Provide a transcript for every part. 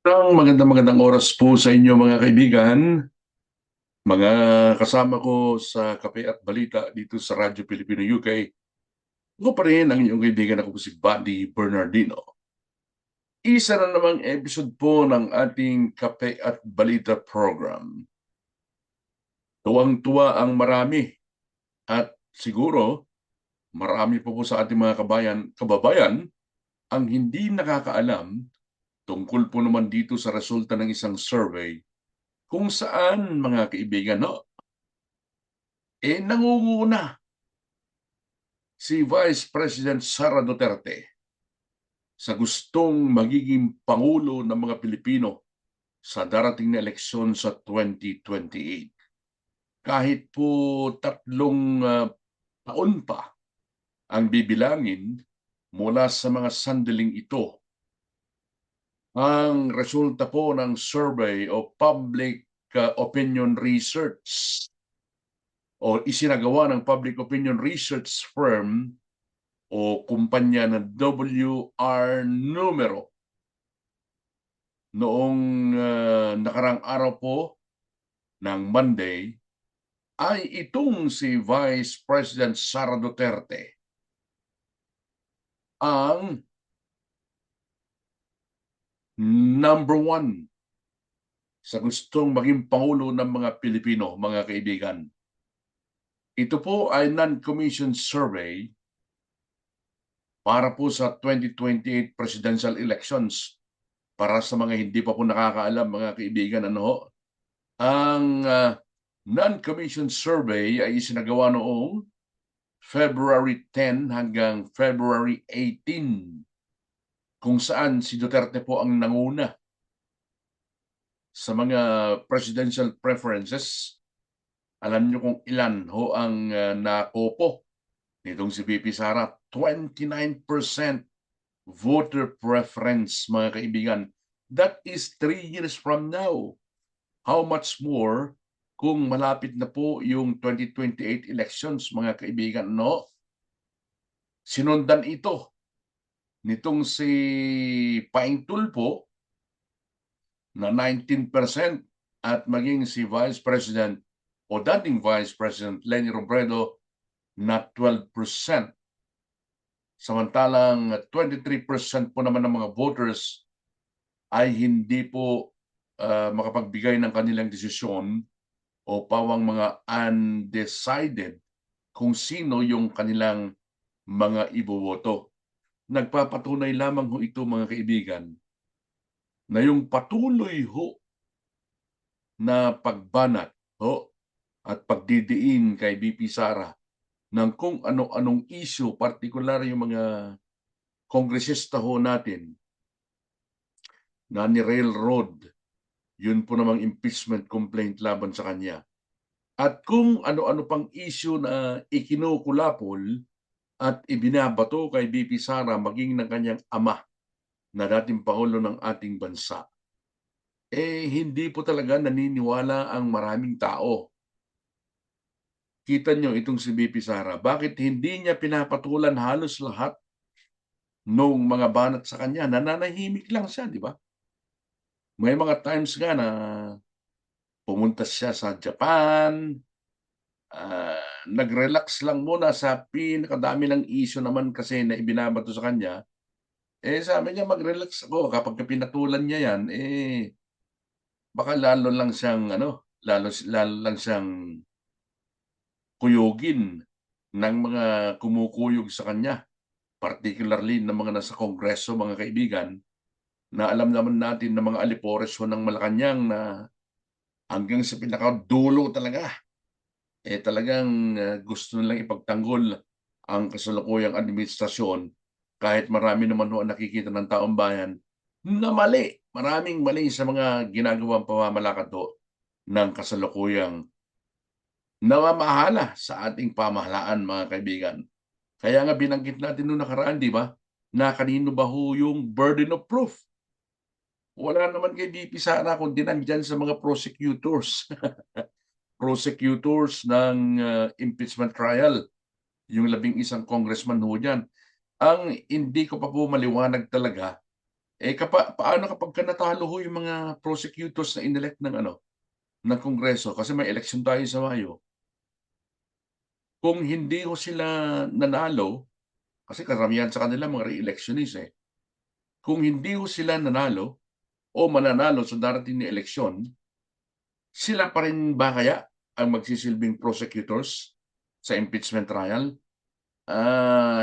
Magandang oras po sa inyo mga kaibigan, mga kasama ko sa Kape at Balita dito sa Radyo Pilipino UK. Ako pa rin ang inyong kaibigan, ako po si Buddy Bernardino. Isa na namang episode po ng ating Kape at Balita program. Tuwang-tuwa ang marami at siguro marami po sa ating mga kababayan ang hindi nakakaalam tungkol po naman dito sa resulta ng isang survey kung saan mga kaibigan, no, nangunguna si Vice President Sara Duterte sa gustong magiging Pangulo ng mga Pilipino sa darating na eleksyon sa 2028. Kahit po tatlong taon pa ang bibilangin mula sa mga sandaling ito, ang resulta po ng survey o public opinion research o isinagawa ng public opinion research firm o kumpanya na WR Numero noong nakarang araw po ng Monday ay itong si Vice President Sara Duterte ang number one sa gustong maging Pangulo ng mga Pilipino, mga kaibigan. Ito po ay non-commissioned survey para po sa 2028 presidential elections. Para sa mga hindi pa po nakakaalam, mga kaibigan, ang non-commissioned survey ay isinagawa noong February 10 hanggang February 18, kung saan si Duterte po ang nanguna sa mga presidential preferences. Alam niyo kung ilan ho ang nakopo nitong si VP Sara? 29% voter preference, mga kaibigan. That is 3 years from now. How much more kung malapit na po yung 2028 elections, mga kaibigan, no? Sinundan ito nitong si Paing Tulfo na 19% at maging si Vice President o dating Vice President Leni Robredo na 12%. Samantalang 23% po naman ng mga voters ay hindi po makapagbigay ng kanilang desisyon o pawang mga undecided kung sino yung kanilang mga iboboto. Nagpapatunay lamang ho ito, mga kaibigan, na yung patuloy ho na pagbanat ho at pagdidiin kay VP Sara ng kung ano-anong issue, partikular yung mga kongresista ho natin na ni-railroad, yun po namang impeachment complaint laban sa kanya. At kung ano-ano pang issue na ikinukulapol at ibinabato kay VP Sara maging ng kanyang ama na dating Pangulo ng ating bansa, hindi po talaga naniniwala ang maraming tao. Kita nyo itong si VP Sara, bakit hindi niya pinapatulan halos lahat nung mga banat sa kanya? Nananahimik lang siya, di ba? May mga times nga na pumunta siya sa Japan, nag-relax lang muna sa pinakadami ng issue naman kasi na ibinabato sa kanya. Sabi niya, mag-relax ako. Kapag pinatulan niya yan, baka lalo lang siyang, lalo lang siyang kuyugin ng mga kumukuyog sa kanya. Particularly ng mga nasa Kongreso, mga kaibigan, na alam naman natin na mga alipores ng Malacanang na hanggang sa pinakadulo talaga, talagang gusto nilang ipagtanggol ang kasalukuyang administrasyon kahit marami naman ho ang nakikita ng taong bayan na mali. Maraming mali sa mga ginagawang pamamalakad ho ng kasalukuyang namamahala sa ating pamahalaan, mga kaibigan. Kaya nga binanggit natin noong nakaraan, di ba, na kanino ba ho yung burden of proof? Wala naman kay VP Sara kundi nandyan sa mga prosecutors. Prosecutors ng impeachment trial, yung 11 congressman ho dyan. Ang hindi ko pa po maliwanag talaga, Paano kapag natalo ho yung mga prosecutors na inelect ng Kongreso kasi may election tayo sa Mayo. Kung hindi ho sila nanalo, kasi karamihan sa kanila mga re-electionist eh. Kung hindi ho sila nanalo o mananalo sa darating na eleksyon, sila pa rin ba kaya ang magsisilbing prosecutors sa impeachment trial?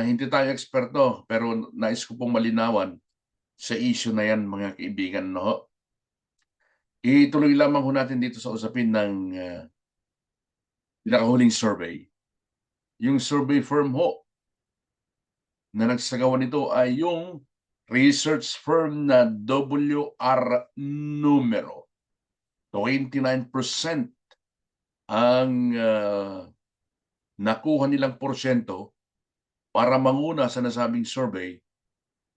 Hindi tayo eksperto pero nais ko pong malinawan sa issue na yan mga kaibigan. No? Ituloy lamang ho natin dito sa usapin ng pinakahuling survey. Yung survey firm ho na nagsagawa nito ay yung research firm na WR Numero. 29% ang nakuha nilang porsyento para manguna sa nasabing survey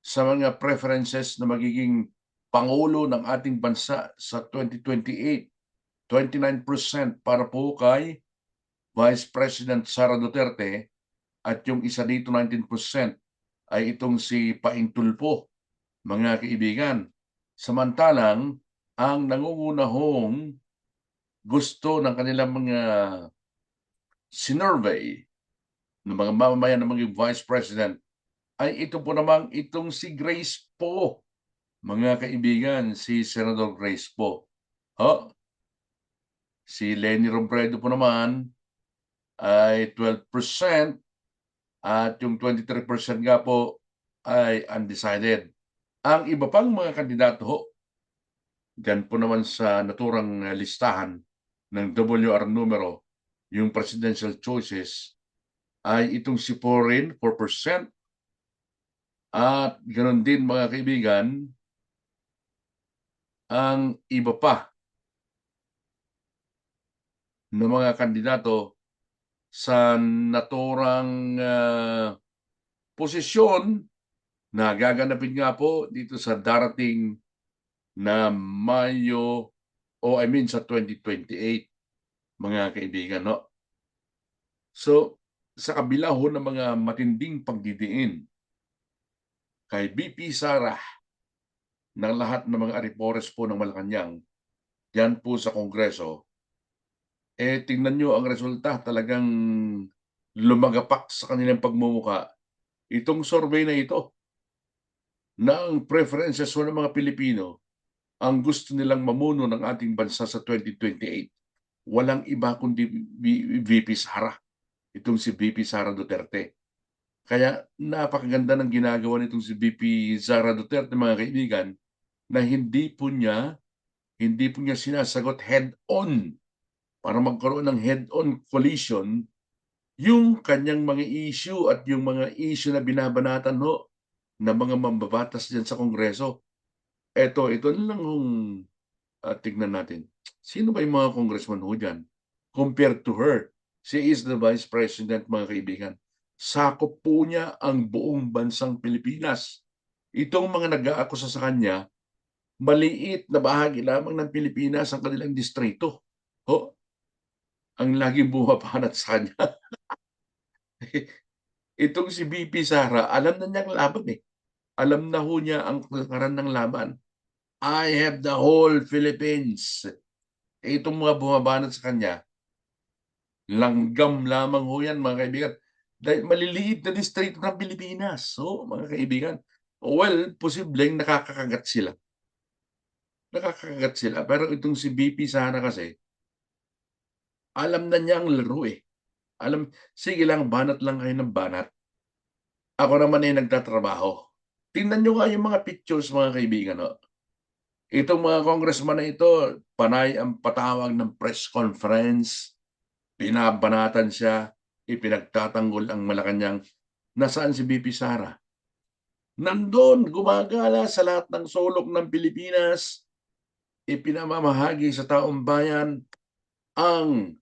sa mga preferences na magiging Pangulo ng ating bansa sa 2028. 29% para po kay Vice President Sara Duterte at yung isa dito 19% ay itong si Paing Tulfo, mga kaibigan. Samantalang ang nangungunahong gusto ng kanilang mga sinurvey ng mga mamamayan ng mga Vice President ay ito po namang itong si Grace Poe, mga kaibigan, si Senador Grace Poe. Si Leni Robredo po naman ay 12% at yung 23% nga po ay undecided. Ang iba pang mga kandidato ho, dyan po naman sa naturang listahan ng WR Numero, yung presidential choices, ay itong si Porin, 4%, at ganoon din mga kaibigan, ang iba pa ng mga kandidato sa naturang posisyon na gaganapin nga po dito sa darating na Mayo sa 2028, mga kaibigan. No? So, sa kabila ho ng mga matinding pagdidiin kay VP Sara ng lahat ng mga aripores po ng Malacanang, yan po sa Kongreso, tingnan nyo ang resulta, talagang lumagapak sa kanilang pagmumuka. Itong survey na ito, na ang preferences ng mga Pilipino, ang gusto nilang mamuno ng ating bansa sa 2028, walang iba kundi VP Sara. Itong si VP Sara Duterte. Kaya napakaganda ng ginagawa nitong si VP Sara Duterte, mga kaibigan, na hindi po niya sinasagot head-on para magkaroon ng head-on collision yung kanyang mga issue at yung mga issue na binabanatan ho ng mga mambabatas dyan sa Kongreso. Ito lang tignan natin. Sino ba yung mga congressman ho dyan? Compared to her, she is the Vice President, mga kaibigan. Sakop po niya ang buong bansang Pilipinas. Itong mga nag-aakusa sa kanya, maliit na bahagi lamang ng Pilipinas ang kanilang distrito. Ang laging bumapanat sa kanya. Itong si VP Sara, alam na niyang laban eh. Alam na ho niya ang kalakaran ng laban. I have the whole Philippines. Itong mga bumabanat sa kanya, langgam lamang ho yan, mga kaibigan. Dahil maliliit na distrito ng Pilipinas. So, mga kaibigan, well, posibleng nakakakagat sila. Pero itong si VP Sara kasi, alam na niya ang laro eh. Sige lang, banat lang kayo ng banat. Ako naman ay nagtatrabaho. Tingnan nyo nga yung mga pictures, mga kaibigan. No? Itong mga congressman na ito, panay ang patawag ng press conference, pinabanatan siya, ipinagtatanggol ang Malacanang. Nasaan si VP Sara? Nandun, gumagala sa lahat ng sulok ng Pilipinas, ipinamamahagi sa taong bayan ang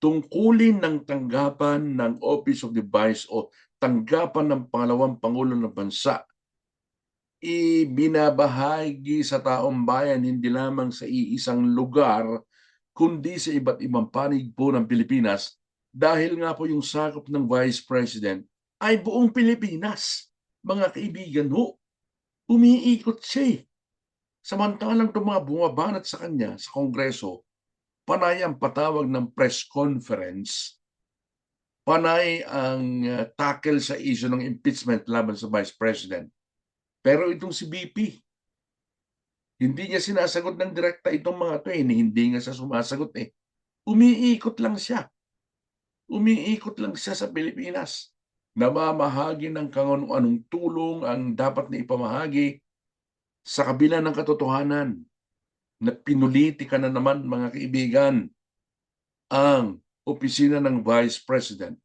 tungkulin ng tanggapan ng Office of the Vice o tanggapan ng pangalawang Pangulo ng Bansa. Ibinabahagi sa taong bayan hindi lamang sa iisang lugar, kundi sa iba't ibang panig po ng Pilipinas dahil nga po yung sakop ng Vice President ay buong Pilipinas, mga kaibigan ho. Umiikot siya eh. Samantalang itong mga bumabanat sa kanya sa Kongreso, panay ang patawag ng press conference, panay ang tackle sa issue ng impeachment laban sa Vice President. Pero itong si BP, hindi niya sinasagot ng direkta itong mga ito eh. Hindi nga siya sumasagot eh. Umiikot lang siya. Umiikot lang siya sa Pilipinas. Namamahagi ng kung anong tulong ang dapat na ipamahagi sa kabila ng katotohanan na pinulitika na naman, mga kaibigan, ang opisina ng Vice President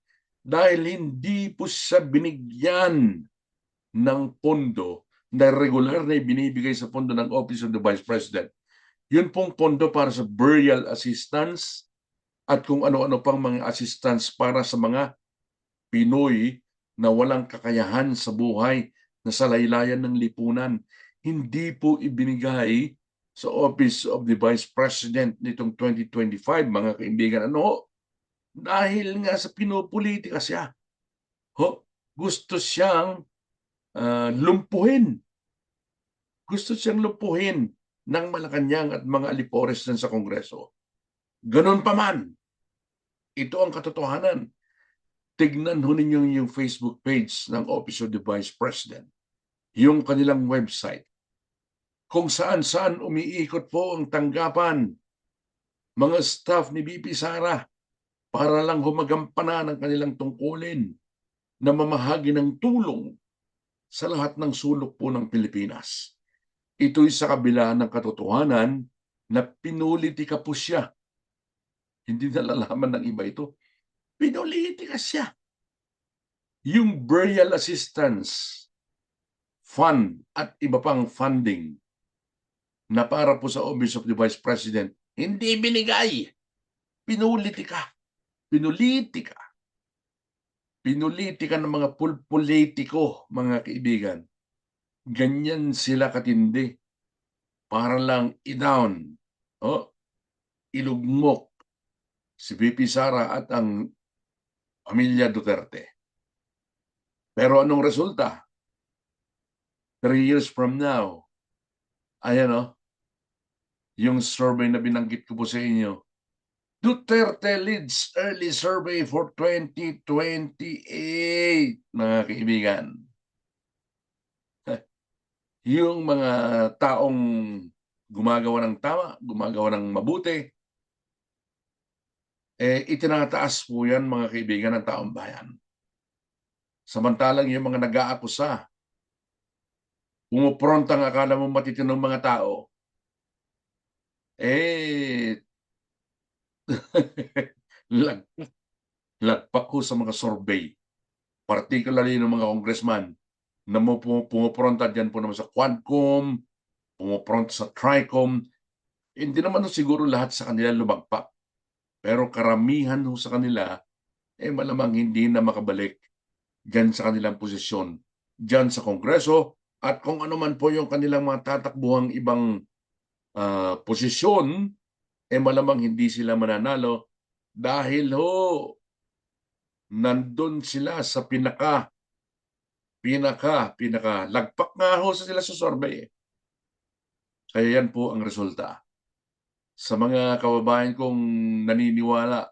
dahil hindi po siya binigyan ng pondo na regular na ibinibigay sa pondo ng Office of the Vice President. Yun pong pondo para sa burial assistance at kung ano-ano pang mga assistance para sa mga Pinoy na walang kakayahan sa buhay na sa laylayan ng lipunan. Hindi po ibinigay sa Office of the Vice President nitong 2025, mga kaibigan. Ano? Dahil nga sa pinopolitika siya. Gusto siyang lumpuhin. Gusto siyang lumpuhin ng Malacanang at mga alipores sa Kongreso. Ganun pa man, ito ang katotohanan. Tignan ho ninyo yung Facebook page ng Office of the Vice President, yung kanilang website, kung saan-saan umiikot po ang tanggapan, mga staff ni BP Sara, para lang humagampanan ng kanilang tungkulin na mamahagi ng tulong sa lahat ng sulok po ng Pilipinas. Ito'y sa kabila ng katotohanan na pinulitika po siya. Hindi nalalaman ng iba ito. Pinulitika siya. Yung burial assistance fund at iba pang funding na para po sa Office of the Vice President, hindi binigay. Pinulitika. Pinulitika. Pinulitika ng mga pulpolitiko, mga kaibigan. Ganyan sila katindi. Para lang i-down, ilugmok si VP Sara at ang pamilya Duterte. Pero anong resulta? 3 years from now, ayan yung survey na binanggit ko po sa inyo, Duterte leads early survey for 2028, mga kaibigan. Yung mga taong gumagawa ng tama, gumagawa ng mabuti, itinataas po yan, mga kaibigan, ng taong bayan. Samantalang yung mga nag-aakusa, pumuprontang akala mo matitinong mga tao, lagpak ko sa mga survey, particularly ng mga congressman na pumupronta dyan po naman sa Quadcom, pumupronta sa Tricom. Hindi naman siguro lahat sa kanila lumagpak. Pero karamihan sa kanila, malamang hindi na makabalik dyan sa kanilang posisyon, dyan sa Kongreso, at kung ano man po yung kanilang mga tatakbuhang ibang posisyon, malamang hindi sila mananalo dahil nandun sila sa pinaka lagpak nga sila sa survey. Kaya yan po ang resulta. Sa mga kababayan kong naniniwala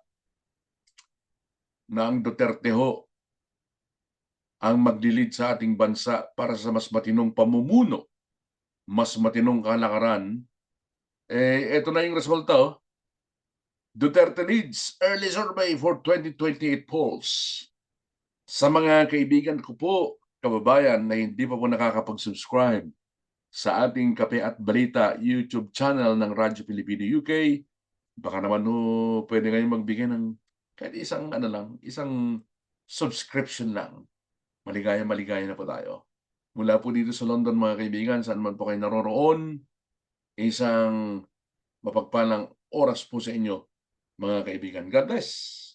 na ang Duterte ang maglilid sa ating bansa para sa mas matinong pamumuno, mas matinong kalakaran, ito na yung resulta. Duterte leads early survey for 2028 polls. Sa mga kaibigan ko po, kababayan, na hindi pa po nakakapag-subscribe sa ating Kape at Balita YouTube channel ng Radyo Pilipino UK, baka naman pwede kayong magbigay ng kahit isang subscription lang. Maligaya na po tayo. Mula po dito sa London, mga kaibigan, saan man po kayo naroroon, isang mapagpalang oras po sa inyo, mga kaibigan. God bless!